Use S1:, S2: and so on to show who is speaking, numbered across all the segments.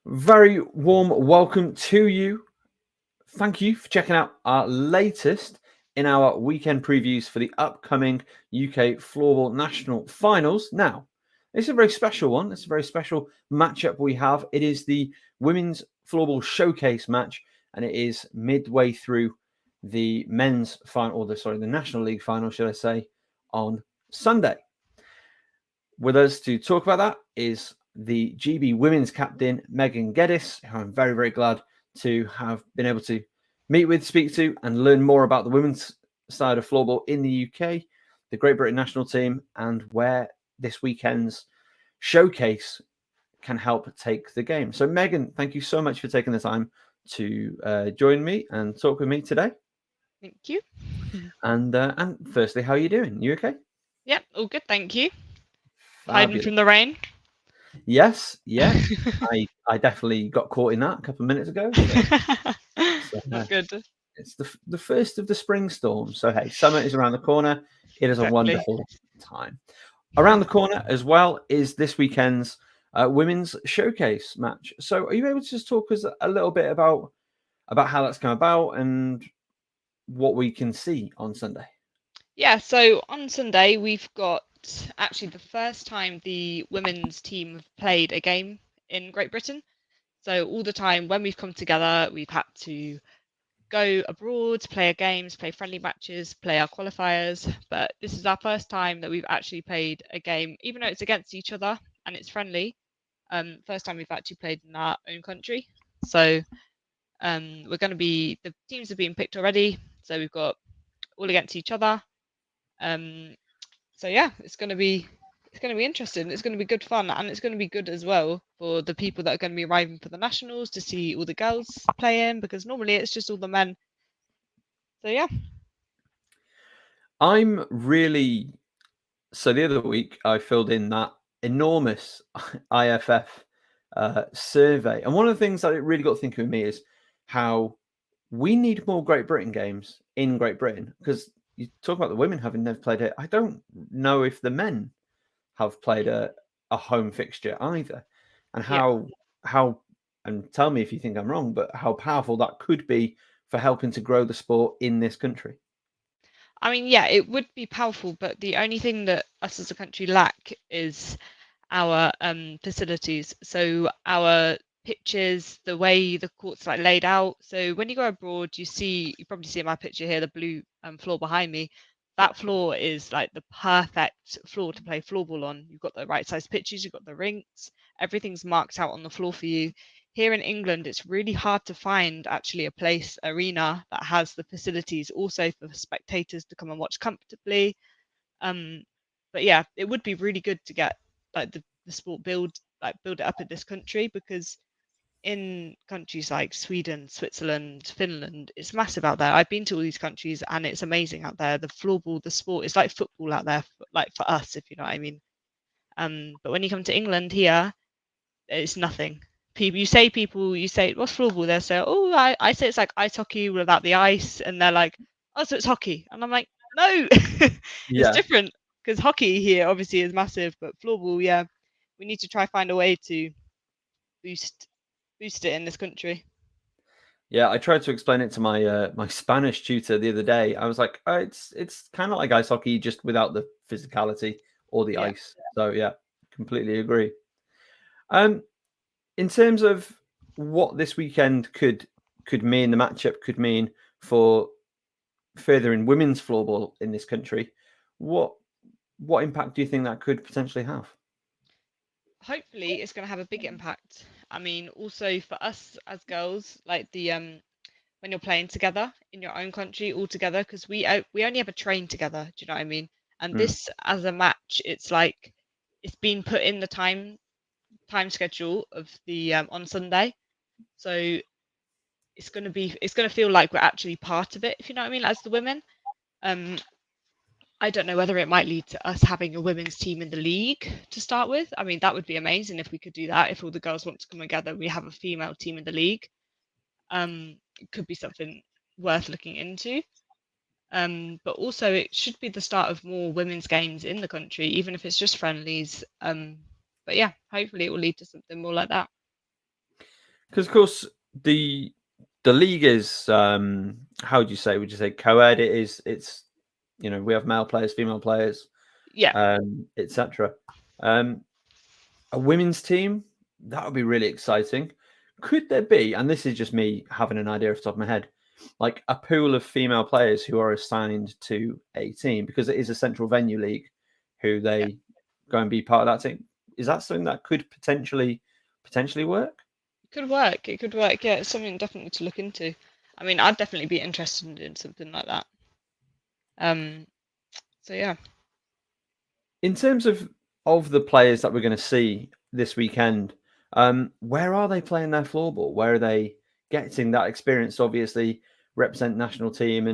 S1: Very warm welcome to you. Thank you for checking out our latest in our weekend previews for the upcoming UK Floorball National Finals. Now, it's a very special one. It's a very special matchup we have. It is the Women's Floorball Showcase match, and it is midway through the men's final, or the National League final, should I say, on Sunday. With us to talk about that is the GB women's captain, Megan Geddes, who I'm very, very glad to have been able to meet with, speak to, and learn more about the women's side of floorball in the UK, the Great Britain national team, and where this weekend's showcase can help take the game. So, Megan, thank you so much for taking the time to join me and talk with me today.
S2: Thank you.
S1: And firstly, how are you doing? You okay?
S2: Yep, all good, thank you. Hiding
S1: Fabulous.
S2: from the rain.
S1: Yes, yeah. I definitely got caught in that a couple of minutes ago.
S2: Not good.
S1: It's the first of the spring storm. So hey, summer is around the corner. It is a
S2: Exactly.
S1: wonderful time. Around the corner as well is this weekend's women's showcase match. So are you able to just talk us a little bit about how that's come about and what we can see on Sunday?
S2: Yeah, so on Sunday we've got actually the first time the women's team have played a game in Great Britain. So all the time when we've come together, we've had to go abroad, play our games, play friendly matches, play our qualifiers. But this is our first time that we've actually played a game, even though it's against each other and it's friendly. First time we've actually played in our own country. So we're going to be, the teams have been picked already. So we've got all against each other. So yeah, it's going to be interesting. It's going to be good fun, and it's going to be good as well for the people that are going to be arriving for the nationals to see all the girls playing, because normally it's just all the men. So yeah.
S1: I'm really so the other week I filled in that enormous IFF survey, and one of the things that it really got thinking with me is how we need more Great Britain games in Great Britain, because you talk about the women having never played it. I don't know if the men have played a home fixture either, and
S2: Yeah.
S1: how and tell me if you think I'm wrong, but how powerful that could be for helping to grow the sport in this country.
S2: I mean, yeah, it would be powerful, but the only thing that us as a country lack is our facilities. So our pitches, the way the court's like laid out. So when you go abroad, you probably see in my picture here, the blue floor behind me. That floor is like the perfect floor to play floorball on. You've got the right size pitches, you've got the rinks, everything's marked out on the floor for you. Here in England, it's really hard to find actually a arena that has the facilities also for spectators to come and watch comfortably. But yeah, it would be really good to get like the sport build it up in this country, because in countries like Sweden, Switzerland, Finland, it's massive out there. I've been to all these countries and it's amazing out there. The floorball, the sport is like football out there, like for us, if you know what I mean. But when you come to England here, it's nothing. You say what's floorball? They say, oh, I say it's like ice hockey without the ice, and they're like, oh, so it's hockey, and I'm like, no, it's
S1: Yeah,
S2: different, because hockey here obviously is massive, but floorball, yeah, we need to try find a way to boost it in this country.
S1: yeah. I tried to explain it to my Spanish tutor the other day. I was like, it's kind of like ice hockey, just without the physicality or the
S2: Yeah.
S1: ice. So yeah, completely agree. Um, in terms of what this weekend could mean, the matchup could mean for furthering women's floorball in this country, what impact do you think that could potentially have?
S2: Hopefully it's going to have a big impact. I mean, also for us as girls, like the when you're playing together in your own country all together, because we only ever train together, do you know what I mean? And
S1: Mm.
S2: this as a match, it's like it's been put in the time schedule of the on Sunday, so it's going to feel like we're actually part of it, if you know what I mean, as the women. um I don't know whether it might lead to us having a women's team in the league to start with. I mean, that would be amazing if we could do that. If all the girls want to come together, we have a female team in the league. It could be something worth looking into. But also, it should be the start of more women's games in the country, even if it's just friendlies. But yeah, hopefully, it will lead to something more like that.
S1: Because of course the league is how would you say? Would you say co-ed? It's we have male players, female players,
S2: Yeah.
S1: etc. A women's team, that would be really exciting. Could there be, and this is just me having an idea off the top of my head, like a pool of female players who are assigned to a team because it is a central venue league who
S2: Yeah.
S1: they go and be part of that team? Is that something that could potentially work?
S2: It could work. It could work. Yeah, it's something definitely to look into. I mean, I'd definitely be interested in something like that. So yeah.
S1: In terms of the players that we're going to see this weekend, where are they playing their floorball? Where are they getting that experience? To obviously, represent national team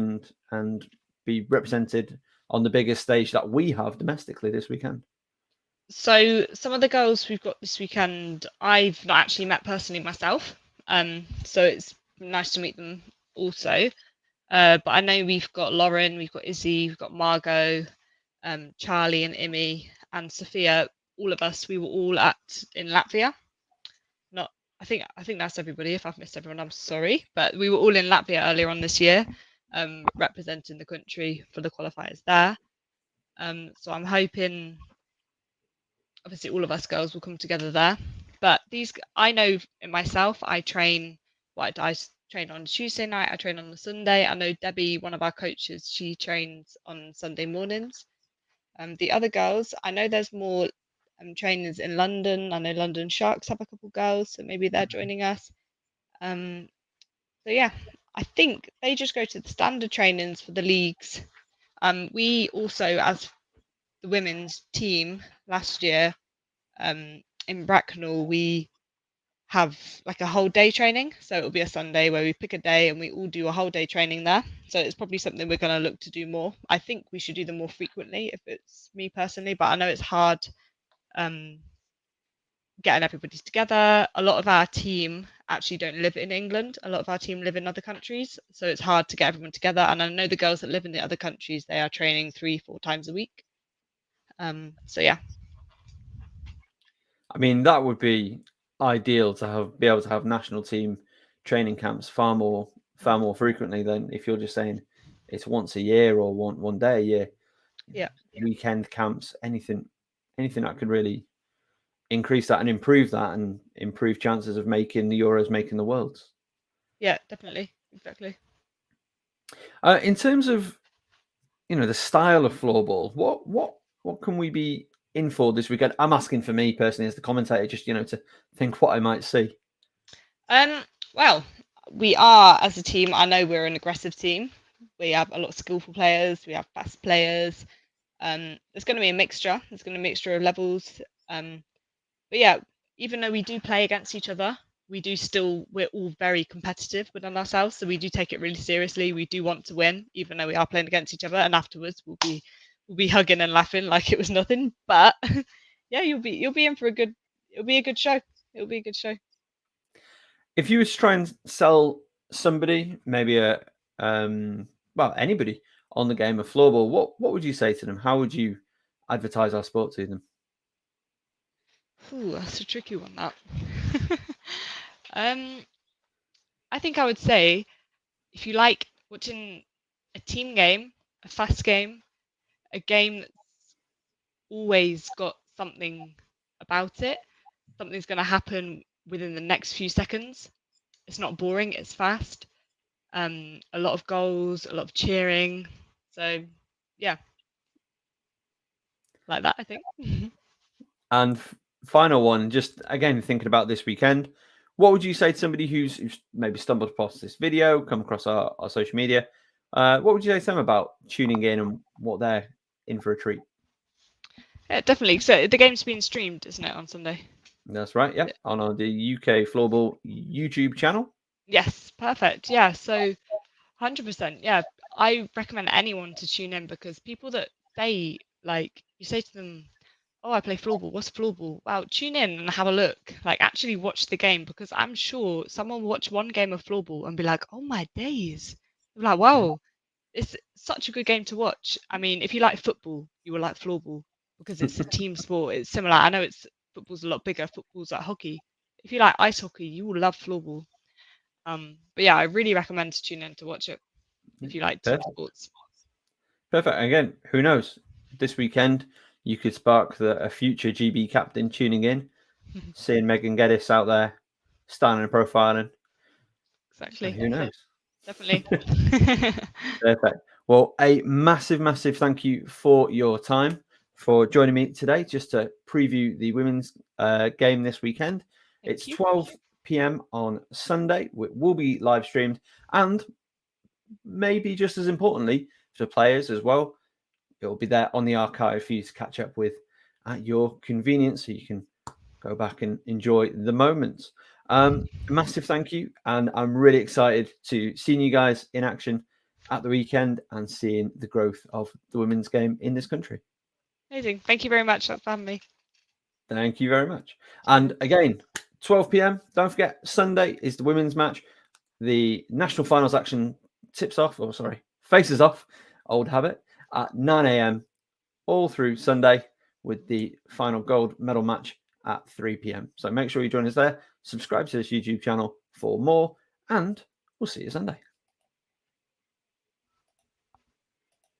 S1: and be represented on the biggest stage that we have domestically this weekend.
S2: So some of the girls we've got this weekend, I've not actually met personally myself. So it's nice to meet them also. But I know we've got Lauren, we've got Izzy, we've got Margot, Charlie and Imi and Sophia. All of us, we were all in Latvia. Not, I think that's everybody. If I've missed everyone, I'm sorry. But we were all in Latvia earlier on this year, representing the country for the qualifiers there. So I'm hoping, obviously, all of us girls will come together there. But I know in myself, I train. I train on Tuesday night. I train on the Sunday. I know Debbie, one of our coaches, she trains on Sunday mornings. The other girls, I know there's more trainers in London. I know London Sharks have a couple girls, so maybe they're joining us. So yeah, I think they just go to the standard trainings for the leagues. We also, as the women's team last year, in Bracknell, we have like a whole day training. So it'll be a Sunday where we pick a day and we all do a whole day training there. So it's probably something we're going to look to do more. I think we should do them more frequently if it's me personally, but I know it's hard getting everybody together. A lot of our team actually don't live in England. A lot of our team live in other countries. So it's hard to get everyone together. And I know the girls that live in the other countries, they are training 3-4 times a week. So yeah.
S1: I mean, that would be ideal to be able to have national team training camps far more frequently than if you're just saying it's once a year or one day a year.
S2: Yeah.
S1: Weekend camps, anything that could really increase that and improve chances of making the Euros, making the Worlds.
S2: Yeah, definitely. Exactly.
S1: In terms of the style of floorball, what can we be in for this weekend? I'm asking for me personally as the commentator, just to think what I might see.
S2: Well, we are as a team. I know we're an aggressive team. We have a lot of skillful players. We have fast players. There's going to be a mixture. There's going to be a mixture of levels. But yeah, even though we do play against each other, we're all very competitive within ourselves. So we do take it really seriously. We do want to win, even though we are playing against each other. And afterwards, we'll be hugging and laughing like it was nothing. But yeah, you'll be in for it'll be a good show. It'll be a good show.
S1: If you were to try and sell somebody, maybe anybody on the game of floorball, what would you say to them? How would you advertise our sport to them?
S2: Ooh, that's a tricky one, that. I think I would say if you like watching a team game, a fast game, a game that's always got something about it, something's going to happen within the next few seconds. It's not boring, it's fast. A lot of goals, a lot of cheering. So, yeah, like that, I think.
S1: And final one, just again thinking about this weekend, what would you say to somebody who's maybe stumbled across this video, come across our social media? What would you say to them about tuning in and what they're in for a treat?
S2: Yeah, definitely. So the game's being streamed, isn't it, on Sunday?
S1: That's right. Yeah, on the UK Floorball YouTube channel.
S2: Yes, perfect. Yeah, so 100%. Yeah, I recommend anyone to tune in because people that say, like, you say to them, "Oh, I play floorball. What's floorball?" Wow, tune in and have a look. Like, actually watch the game because I'm sure someone will watch one game of floorball and be like, "Oh my days!" They're like, "Wow, it's such a good game to watch." I mean, if you like football, you will like floorball because it's a team sport. It's similar. I know football's a lot bigger. Football's like hockey. if you like ice hockey, you will love floorball. But yeah, I really recommend to tune in to watch it if you like team
S1: Perfect.
S2: sports.
S1: Perfect. Again, who knows? This weekend, you could spark a future GB captain tuning in, seeing Megan Geddes out there, starting and profiling.
S2: Exactly.
S1: And who knows?
S2: Definitely.
S1: Perfect. Well, a massive thank you for your time, for joining me today, just to preview the women's game this weekend. It's 12 p.m. on Sunday. It will be live streamed, and maybe just as importantly for players as well, it will be there on the archive for you to catch up with at your convenience, so you can go back and enjoy the moments. Massive thank you, and I'm really excited to seeing you guys in action at the weekend and seeing the growth of the women's game in this country.
S2: Amazing. Thank you very much for having me.
S1: Thank you very much. And again, 12 p.m. Don't forget, Sunday is the women's match. The national finals action faces off, old habit, at 9 a.m. all through Sunday, with the final gold medal match at 3 p.m. So make sure you join us there. Subscribe to this YouTube channel for more, and we'll see you Sunday.